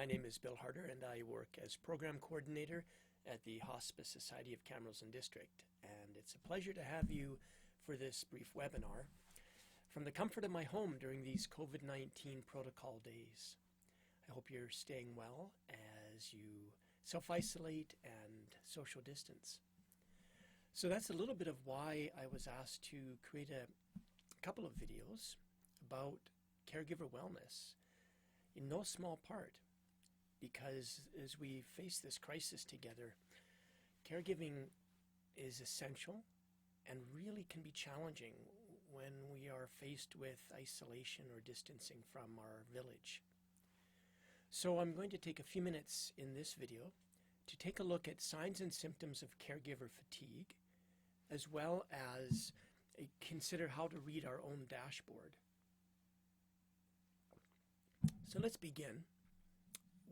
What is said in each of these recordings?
My name is Bill Harder, and I work as Program Coordinator at the Hospice Society of Camrose District. And it's a pleasure to have you for this brief webinar from the comfort of my home during these COVID-19 protocol days. I hope you're staying well as you self-isolate and social distance. So that's a little bit of why I was asked to create a couple of videos about caregiver wellness, in no small part because as we face this crisis together, caregiving is essential and really can be challenging when we are faced with isolation or distancing from our village. So I'm going to take a few minutes in this video to take a look at signs and symptoms of caregiver fatigue, as well as consider how to read our own dashboard. So let's begin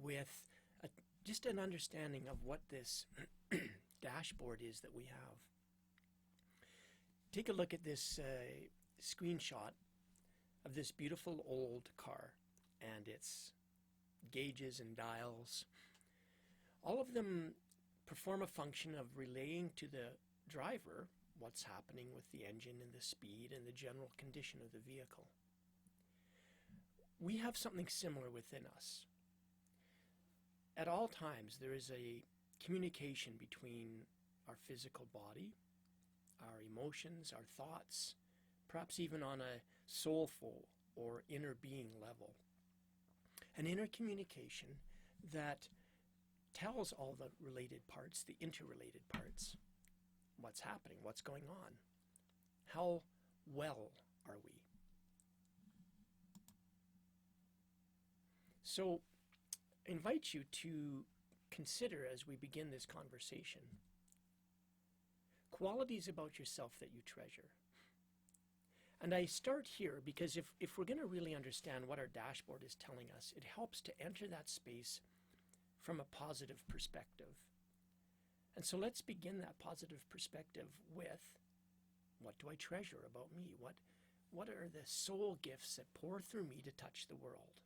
with just an understanding of what this dashboard is that we have. Take a look at this screenshot of this beautiful old car and its gauges and dials. All of them perform a function of relaying to the driver what's happening with the engine and the speed and the general condition of the vehicle. We have something similar within us. At all times, there is a communication between our physical body, our emotions, our thoughts, perhaps even on a soulful or inner being level. An inner communication that tells all the related parts, the interrelated parts, what's happening, what's going on, how well are we. So I invite you to consider, as we begin this conversation, qualities about yourself that you treasure. And I start here because if we're going to really understand what our dashboard is telling us, it helps to enter that space from a positive perspective. And so let's begin that positive perspective with, what do I treasure about me? What are the soul gifts that pour through me to touch the world?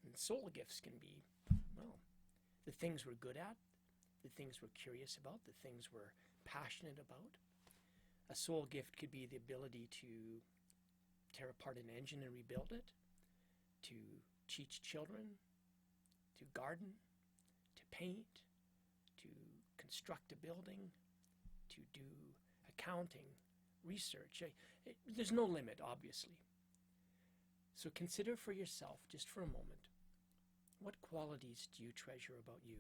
And soul gifts can be, well, the things we're good at, the things we're curious about, the things we're passionate about. A soul gift could be the ability to tear apart an engine and rebuild it, to teach children, to garden, to paint, to construct a building, to do accounting, research. There's no limit, obviously. So consider for yourself, just for a moment, what qualities do you treasure about you?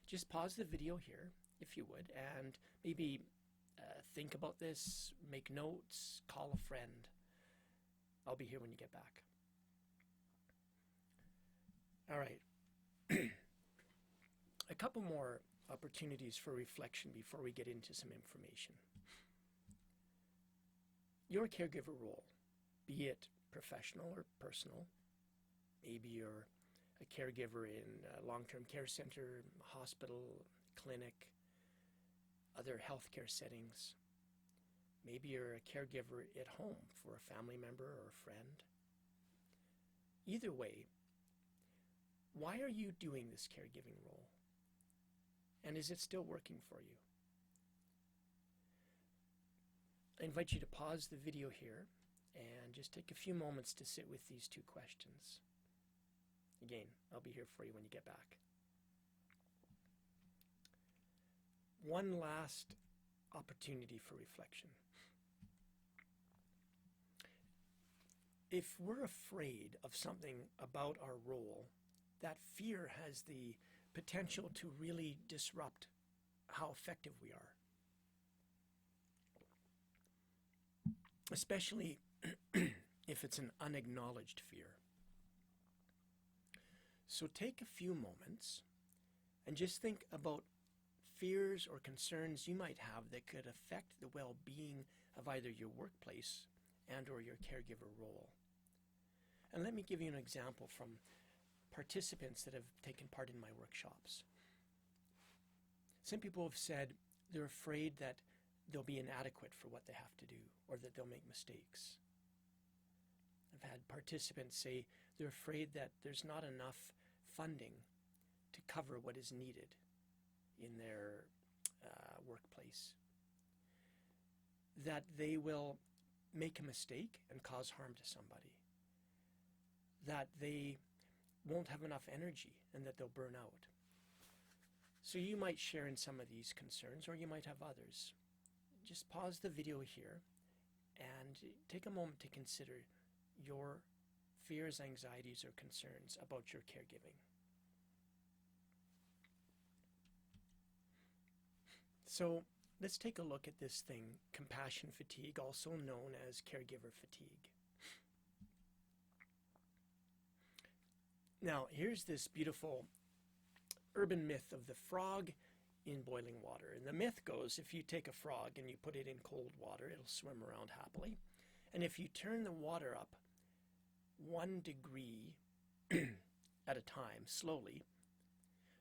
Just pause the video here, if you would, and maybe think about this, make notes, call a friend. I'll be here when you get back. All right. A couple more opportunities for reflection before we get into some information. Your caregiver role, be it professional or personal, maybe you're a caregiver in a long-term care center, hospital, clinic, other healthcare settings. Maybe you're a caregiver at home for a family member or a friend. Either way, why are you doing this caregiving role? And is it still working for you? I invite you to pause the video here and just take a few moments to sit with these two questions. Again, I'll be here for you when you get back. One last opportunity for reflection. If we're afraid of something about our role, that fear has the potential to really disrupt how effective we are. Especially if it's an unacknowledged fear. So take a few moments and just think about fears or concerns you might have that could affect the well-being of either your workplace and or your caregiver role. And let me give you an example from participants that have taken part in my workshops. Some people have said they're afraid that they'll be inadequate for what they have to do or that they'll make mistakes. I've had participants say they're afraid that there's not enough funding to cover what is needed in their workplace. That they will make a mistake and cause harm to somebody. That they won't have enough energy and that they'll burn out. So you might share in some of these concerns, or you might have others. Just pause the video here and take a moment to consider your fears, anxieties, or concerns about your caregiving. So let's take a look at this thing, compassion fatigue, also known as caregiver fatigue. Now, here's this beautiful urban myth of the frog in boiling water. And the myth goes, if you take a frog and you put it in cold water, it'll swim around happily. And if you turn the water up 1 degree at a time, slowly,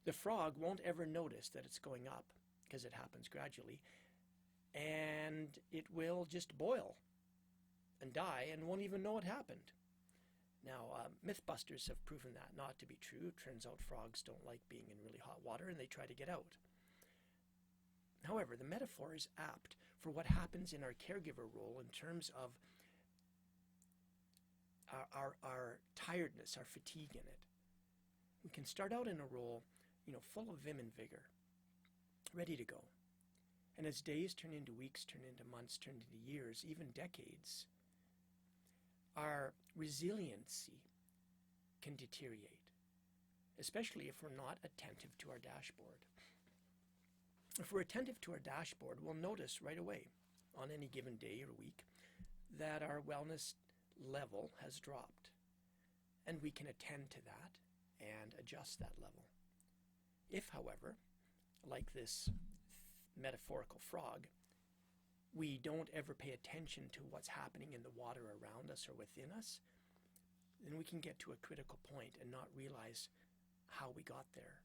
the frog won't ever notice that it's going up, because it happens gradually, and it will just boil and die and won't even know it happened. Now, Mythbusters have proven that not to be true. It turns out frogs don't like being in really hot water and they try to get out. However, the metaphor is apt for what happens in our caregiver role in terms of our tiredness, our fatigue in it. We can start out in a role, full of vim and vigor, ready to go. And as days turn into weeks, turn into months, turn into years, even decades, our resiliency can deteriorate, especially if we're not attentive to our dashboard. If we're attentive to our dashboard, we'll notice right away on any given day or week that our wellness level has dropped, and we can attend to that and adjust that level. If, however, like this metaphorical frog, we don't ever pay attention to what's happening in the water around us or within us, then we can get to a critical point and not realize how we got there.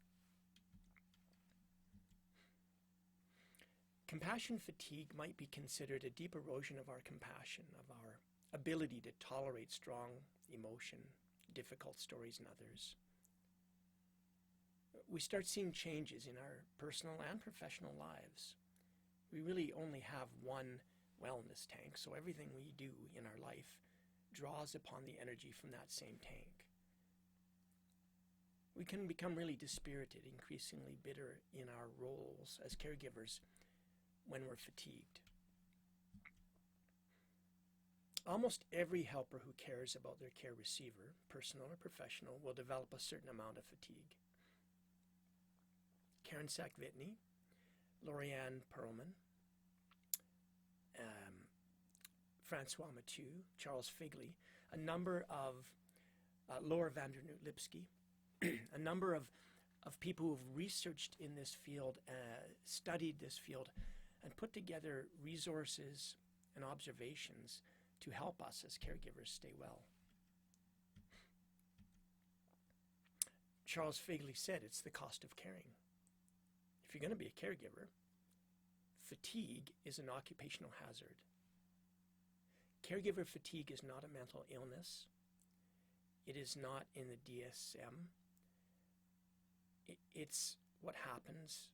Compassion fatigue might be considered a deep erosion of our compassion, of our ability to tolerate strong emotion, difficult stories in others. We start seeing changes in our personal and professional lives. We really only have one wellness tank, so everything we do in our life draws upon the energy from that same tank. We can become really dispirited, increasingly bitter in our roles as caregivers when we're fatigued. Almost every helper who cares about their care receiver, personal or professional, will develop a certain amount of fatigue. Karen Sack-Whitney, Lorianne Perlman, Francois Mathieu, Charles Figley, a number of Laura Vandernoot-Lipsky, a number of people who have researched in this field, studied this field, and put together resources and observations to help us as caregivers stay well. Charles Figley said it's the cost of caring. If you're going to be a caregiver, fatigue is an occupational hazard. Caregiver fatigue is not a mental illness. It is not in the DSM. It's what happens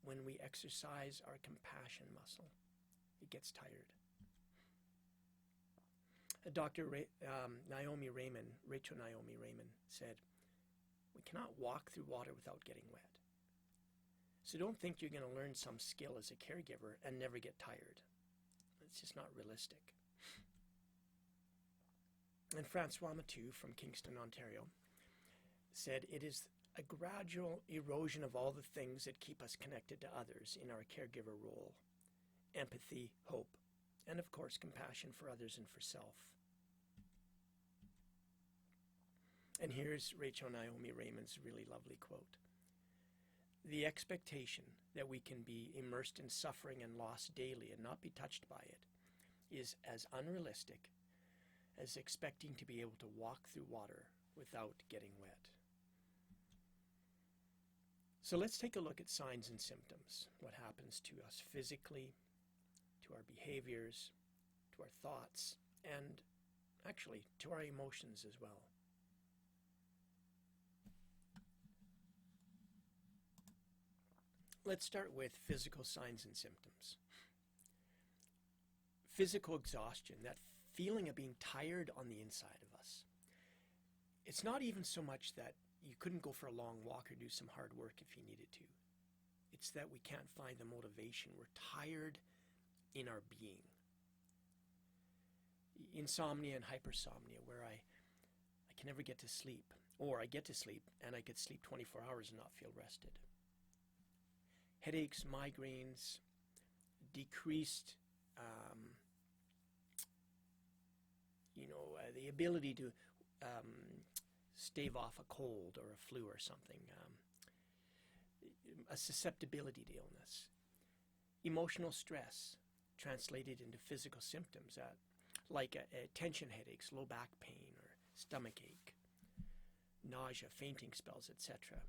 when we exercise our compassion muscle. It gets tired. Dr. Naomi Raymond, Rachel Naomi Raymond, said, "We cannot walk through water without getting wet." So don't think you're going to learn some skill as a caregiver and never get tired. It's just not realistic. And Francois Mathieu from Kingston, Ontario, said, "It is a gradual erosion of all the things that keep us connected to others in our caregiver role. Empathy, hope, and of course compassion for others and for self." And here's Rachel Naomi Raymond's really lovely quote. "The expectation that we can be immersed in suffering and loss daily and not be touched by it is as unrealistic as expecting to be able to walk through water without getting wet." So let's take a look at signs and symptoms, what happens to us physically, to our behaviors, to our thoughts, and actually to our emotions as well. Let's start with physical signs and symptoms. Physical exhaustion, that feeling of being tired on the inside of us. It's not even so much that you couldn't go for a long walk or do some hard work if you needed to. It's that we can't find the motivation. We're tired in our being. Insomnia and hypersomnia, where I can never get to sleep, or I get to sleep and I could sleep 24 hours and not feel rested. Headaches, migraines, decreased the ability to stave off a cold or a flu or something, a susceptibility to illness, emotional stress translated into physical symptoms like tension headaches, low back pain, or stomach ache, nausea, fainting spells, etc.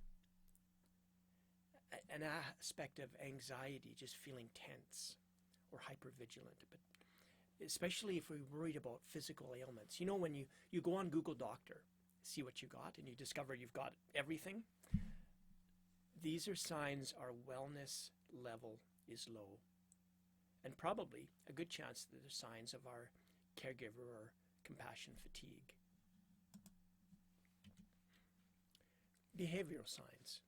An aspect of anxiety, just feeling tense or hypervigilant, but especially if we're worried about physical ailments. You know, when you go on Google Doctor, see what you got, and you discover you've got everything, these are signs our wellness level is low. And probably a good chance that they're signs of our caregiver or compassion fatigue. Behavioral signs.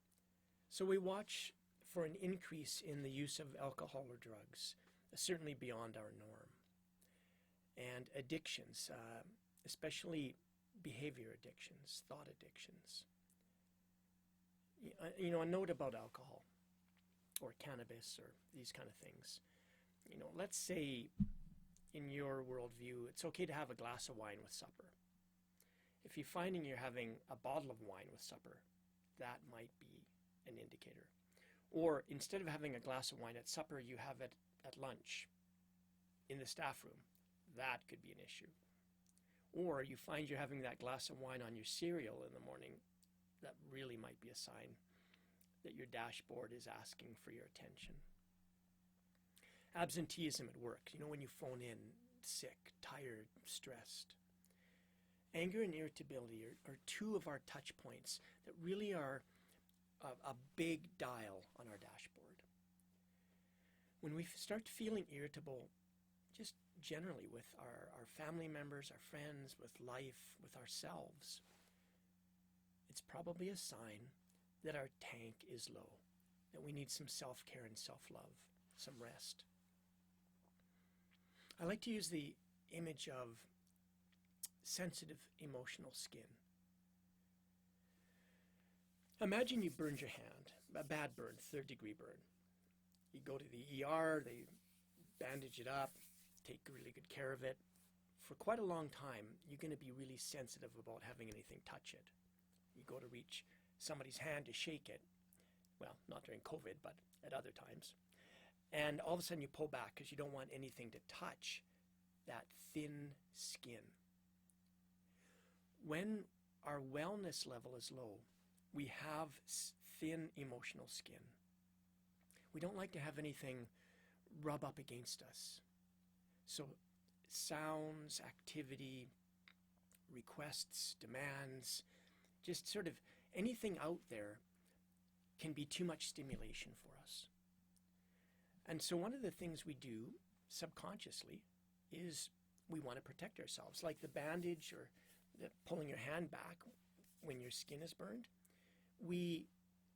So we watch for an increase in the use of alcohol or drugs, certainly beyond our norm. And addictions, especially behavior addictions, thought addictions. You know, a note about alcohol or cannabis or these kind of things. You know, let's say in your worldview, it's okay to have a glass of wine with supper. If you're finding you're having a bottle of wine with supper, that might be an indicator. Or instead of having a glass of wine at supper, you have it at lunch in the staff room. That could be an issue. Or you find you're having that glass of wine on your cereal in the morning. That really might be a sign that your dashboard is asking for your attention. Absenteeism at work. You know, when you phone in sick, tired, stressed. Anger and irritability are two of our touch points that really are a big dial on our dashboard. When we start feeling irritable, just generally with our family members, our friends, with life, with ourselves, it's probably a sign that our tank is low, that we need some self-care and self-love, some rest. I like to use the image of sensitive emotional skin. Imagine you burned your hand, a bad burn, 3rd-degree burn. You go to the ER, they bandage it up, take really good care of it. For quite a long time, you're going to be really sensitive about having anything touch it. You go to reach somebody's hand to shake it, well, not during COVID, but at other times. And all of a sudden you pull back because you don't want anything to touch that thin skin. When our wellness level is low, we have thin emotional skin. We don't like to have anything rub up against us. So sounds, activity, requests, demands, just sort of anything out there can be too much stimulation for us. And so one of the things we do subconsciously is we want to protect ourselves, like the bandage or the pulling your hand back when your skin is burned. We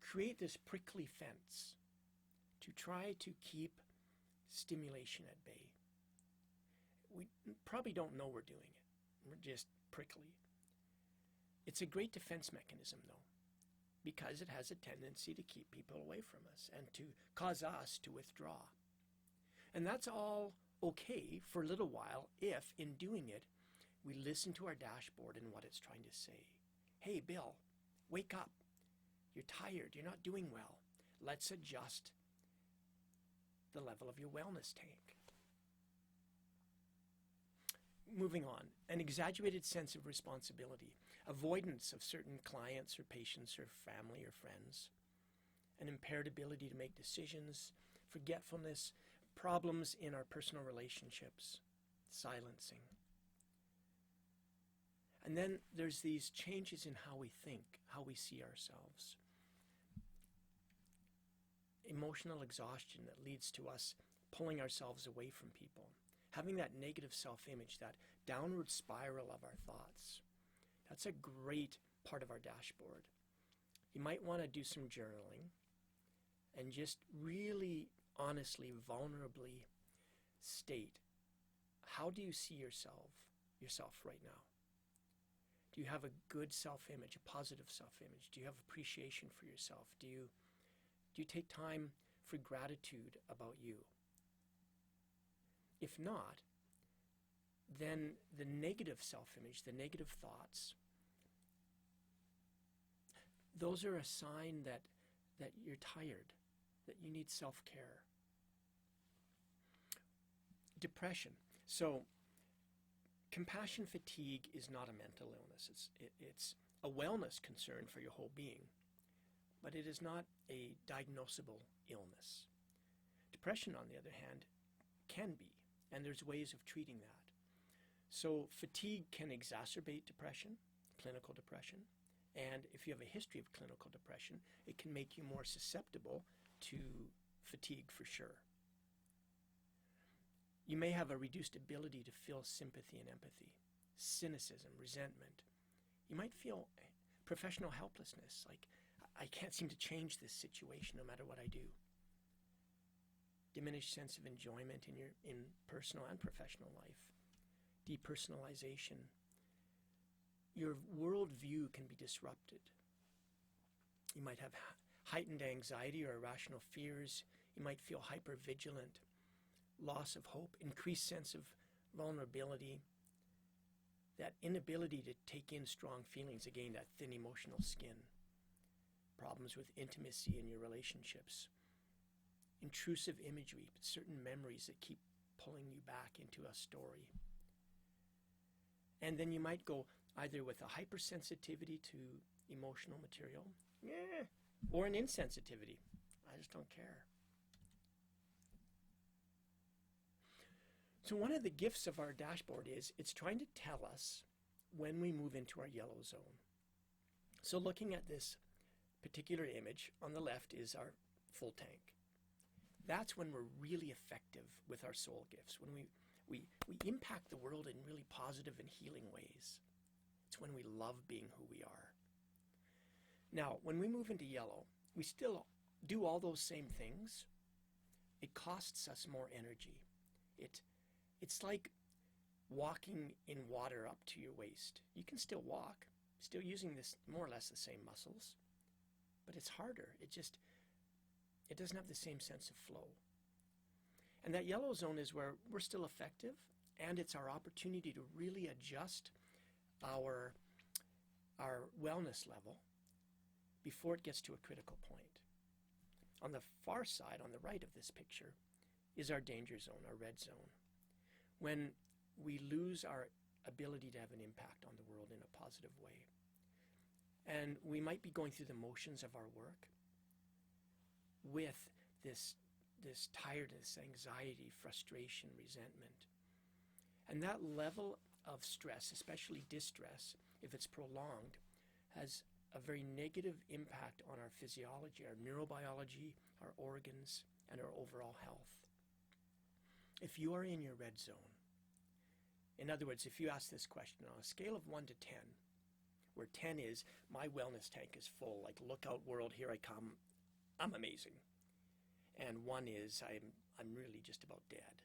create this prickly fence to try to keep stimulation at bay. We probably don't know we're doing it. We're just prickly. It's a great defense mechanism, though, because it has a tendency to keep people away from us and to cause us to withdraw. And that's all okay for a little while if, in doing it, we listen to our dashboard and what it's trying to say. Hey, Bill, wake up. You're tired. You're not doing well. Let's adjust the level of your wellness tank. Moving on, an exaggerated sense of responsibility, avoidance of certain clients or patients or family or friends, an impaired ability to make decisions, forgetfulness, problems in our personal relationships, silencing. And then there's these changes in how we think, how we see ourselves. emotional exhaustion that leads to us pulling ourselves away from people. Having that negative self-image, that downward spiral of our thoughts, that's a great part of our dashboard. You might want to do some journaling and just really honestly, vulnerably state, how do you see yourself right now? Do you have a good self-image, a positive self-image? Do you have appreciation for yourself? Do you take time for gratitude about you? If not, then the negative self-image, the negative thoughts, those are a sign that you're tired, that you need self-care. Depression. So, compassion fatigue is not a mental illness. It's a wellness concern for your whole being, but it is not a diagnosable illness. Depression, on the other hand, can be, and there's ways of treating that. So fatigue can exacerbate depression, clinical depression, and if you have a history of clinical depression, it can make you more susceptible to fatigue for sure. You may have a reduced ability to feel sympathy and empathy, cynicism, resentment. You might feel professional helplessness, like I can't seem to change this situation no matter what I do. Diminished sense of enjoyment in personal and professional life. Depersonalization. Your worldview can be disrupted. You might have heightened anxiety or irrational fears. You might feel hypervigilant, loss of hope, increased sense of vulnerability, that inability to take in strong feelings, again, that thin emotional skin, problems with intimacy in your relationships, intrusive imagery, certain memories that keep pulling you back into a story. And then you might go either with a hypersensitivity to emotional material, or an insensitivity. I just don't care. So one of the gifts of our dashboard is it's trying to tell us when we move into our yellow zone. So looking at this particular image, on the left is our full tank. That's when we're really effective with our soul gifts, when we impact the world in really positive and healing ways. It's when we love being who we are. Now, when we move into yellow, we still do all those same things. It costs us more energy. It's like walking in water up to your waist. You can still walk, still using this more or less the same muscles, but it's harder. It doesn't have the same sense of flow. And that yellow zone is where we're still effective, and it's our opportunity to really adjust our wellness level before it gets to a critical point. On the far side, on the right of this picture, is our danger zone, our red zone, when we lose our ability to have an impact on the world in a positive way. And we might be going through the motions of our work with this tiredness, anxiety, frustration, resentment. And that level of stress, especially distress, if it's prolonged, has a very negative impact on our physiology, our neurobiology, our organs, and our overall health. If you are in your red zone, in other words, if you ask this question on a scale of 1 to 10, where 10 is, my wellness tank is full, like look out world, here I come, I'm amazing. And 1 is, I'm really just about dead.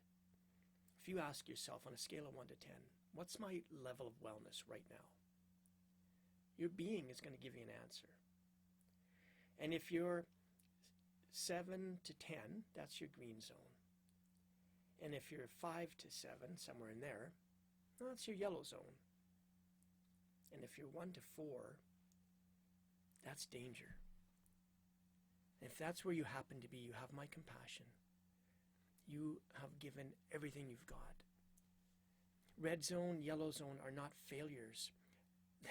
If you ask yourself on a scale of 1 to 10, what's my level of wellness right now? Your being is going to give you an answer. And if you're 7 to 10, that's your green zone. And if you're 5 to 7, somewhere in there, well, that's your yellow zone. And if you're 1 to 4, that's danger. If that's where you happen to be, you have my compassion. You have given everything you've got. Red zone, yellow zone are not failures.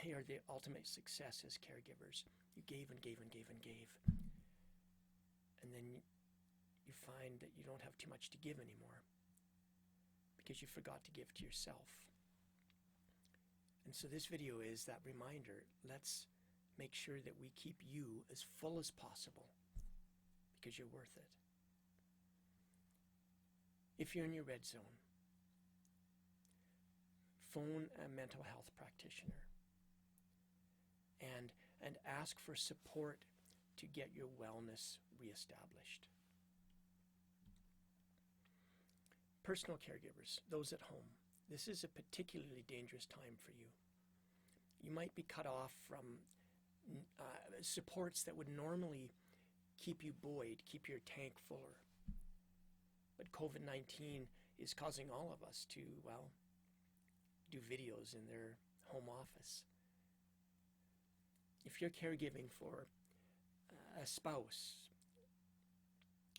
They are the ultimate success as caregivers. You gave and gave and gave and gave. And then you find that you don't have too much to give anymore because you forgot to give to yourself. And so this video is that reminder. Let's make sure that we keep you as full as possible, because you're worth it. If you're in your red zone, phone a mental health practitioner and ask for support to get your wellness reestablished. Personal caregivers, those at home, this is a particularly dangerous time for you. You might be cut off from supports that would normally keep you buoyed, keep your tank fuller. But COVID-19 is causing all of us to, well, do videos in their home office. If you're caregiving for a spouse,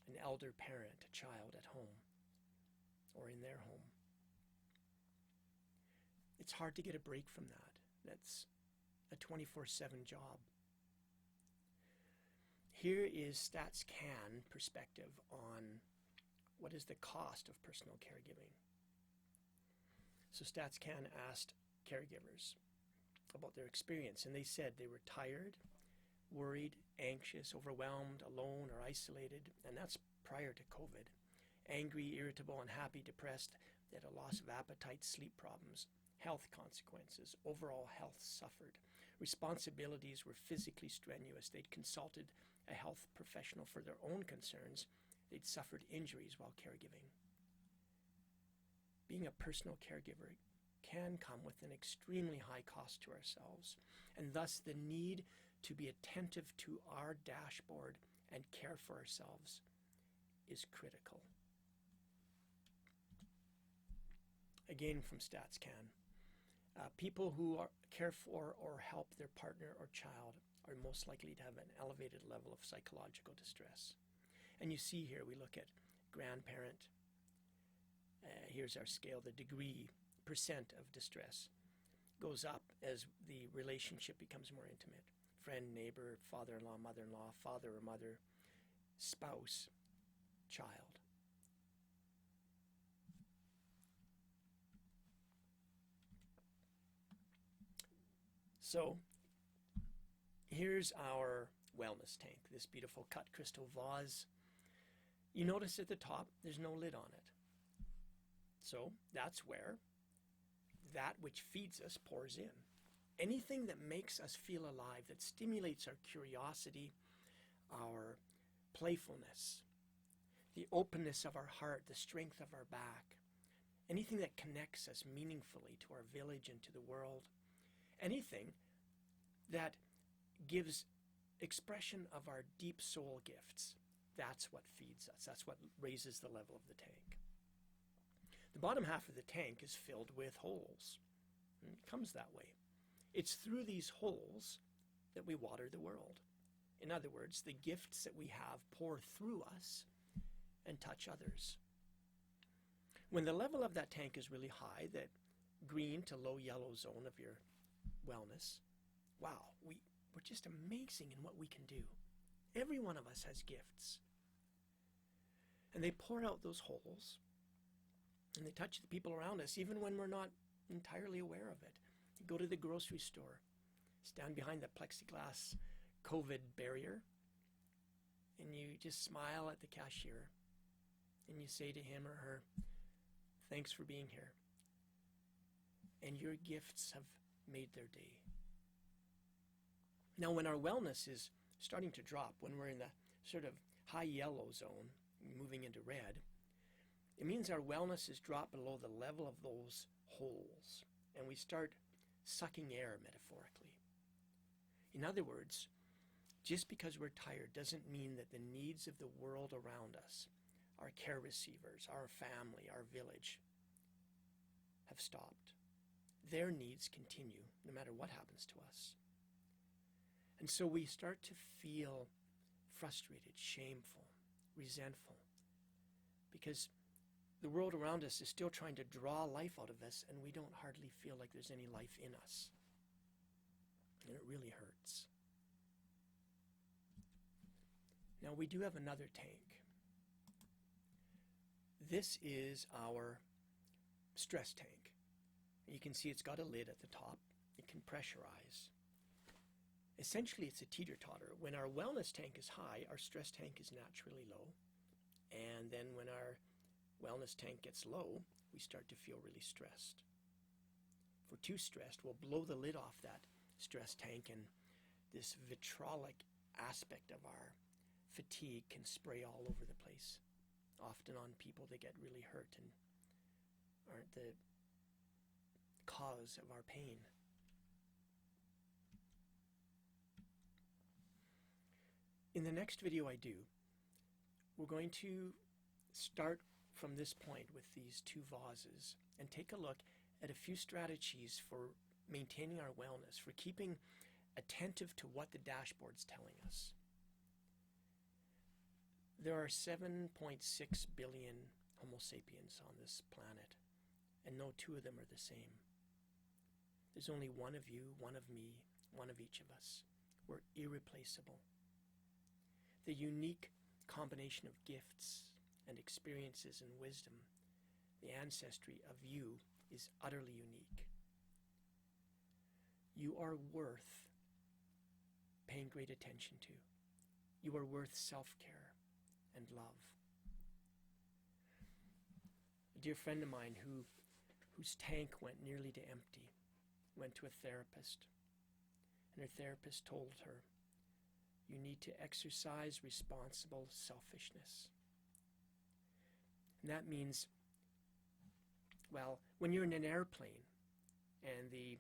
an elder parent, a child at home, or in their home, it's hard to get a break from that. That's a 24/7 job. Here is StatsCan perspective on what is the cost of personal caregiving. So StatsCan asked caregivers about their experience, and they said they were tired, worried, anxious, overwhelmed, alone, or isolated, and that's prior to COVID. Angry, irritable, unhappy, depressed. They had a loss of appetite, sleep problems, health consequences. Overall health suffered. Responsibilities were physically strenuous. They'd consulted a health professional for their own concerns. They'd suffered injuries while caregiving. Being a personal caregiver can come with an extremely high cost to ourselves, and thus the need to be attentive to our dashboard and care for ourselves is critical. Again from StatsCan, people who care for or help their partner or child are most likely to have an elevated level of psychological distress. And you see here, we look at grandparent. Here's our scale. The degree, percent of distress goes up as the relationship becomes more intimate. Friend, neighbor, father-in-law, mother-in-law, father or mother, spouse, child. So here's our wellness tank, this beautiful cut crystal vase. You notice at the top, there's no lid on it. So that's where that which feeds us pours in. Anything that makes us feel alive, that stimulates our curiosity, our playfulness, the openness of our heart, the strength of our back, anything that connects us meaningfully to our village and to the world, anything that gives expression of our deep soul gifts, that's what feeds us. That's what raises the level of the tank. The bottom half of the tank is filled with holes. And it comes that way. It's through these holes that we water the world. In other words, the gifts that we have pour through us and touch others. When the level of that tank is really high, that green to low yellow zone of your wellness, wow, we're just amazing in what we can do. Every one of us has gifts. And they pour out those holes, and they touch the people around us, even when we're not entirely aware of it. You go to the grocery store, stand behind the plexiglass COVID barrier, and you just smile at the cashier, and you say to him or her, "Thanks for being here." And your gifts have made their day. Now, when our wellness is starting to drop, when we're in the sort of high yellow zone, moving into red, it means our wellness has dropped below the level of those holes, and we start sucking air, metaphorically. In other words, just because we're tired doesn't mean that the needs of the world around us, our care receivers, our family, our village, have stopped. Their needs continue no matter what happens to us. And so we start to feel frustrated, shameful, resentful, because the world around us is still trying to draw life out of us, and we don't hardly feel like there's any life in us. And it really hurts. Now, we do have another tank. This is our stress tank. You can see it's got a lid at the top. It can pressurize. Essentially, it's a teeter-totter. When our wellness tank is high, our stress tank is naturally low. And then when our wellness tank gets low, we start to feel really stressed. If we're too stressed, we'll blow the lid off that stress tank, and this vitrolic aspect of our fatigue can spray all over the place, often on people that get really hurt and aren't the cause of our pain. In the next video I do, we're going to start from this point with these two vases and take a look at a few strategies for maintaining our wellness, for keeping attentive to what the dashboard's telling us. There are 7.6 billion Homo sapiens on this planet, and no two of them are the same. There's only one of you, one of me, one of each of us. We're irreplaceable. The unique combination of gifts and experiences and wisdom, the ancestry of you, is utterly unique. You are worth paying great attention to. You are worth self-care and love. A dear friend of mine whose tank went nearly to empty went to a therapist, and her therapist told her, "You need to exercise responsible selfishness." And that means, well, when you're in an airplane and the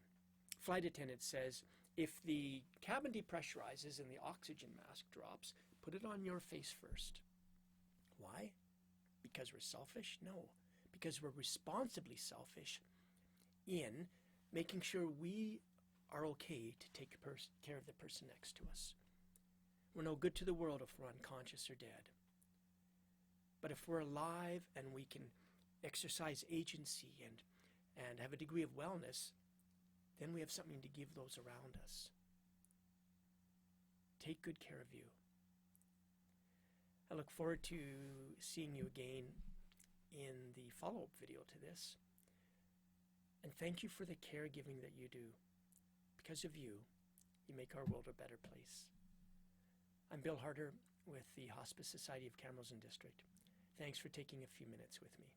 flight attendant says, if the cabin depressurizes and the oxygen mask drops, put it on your face first. Why? Because we're selfish? No, because we're responsibly selfish in making sure we are okay to take care of the person next to us. We're no good to the world if we're unconscious or dead. But if we're alive and we can exercise agency and have a degree of wellness, then we have something to give those around us. Take good care of you. I look forward to seeing you again in the follow-up video to this. And thank you for the caregiving that you do. Because of you, you make our world a better place. I'm Bill Harder with the Hospice Society of Camrose and District. Thanks for taking a few minutes with me.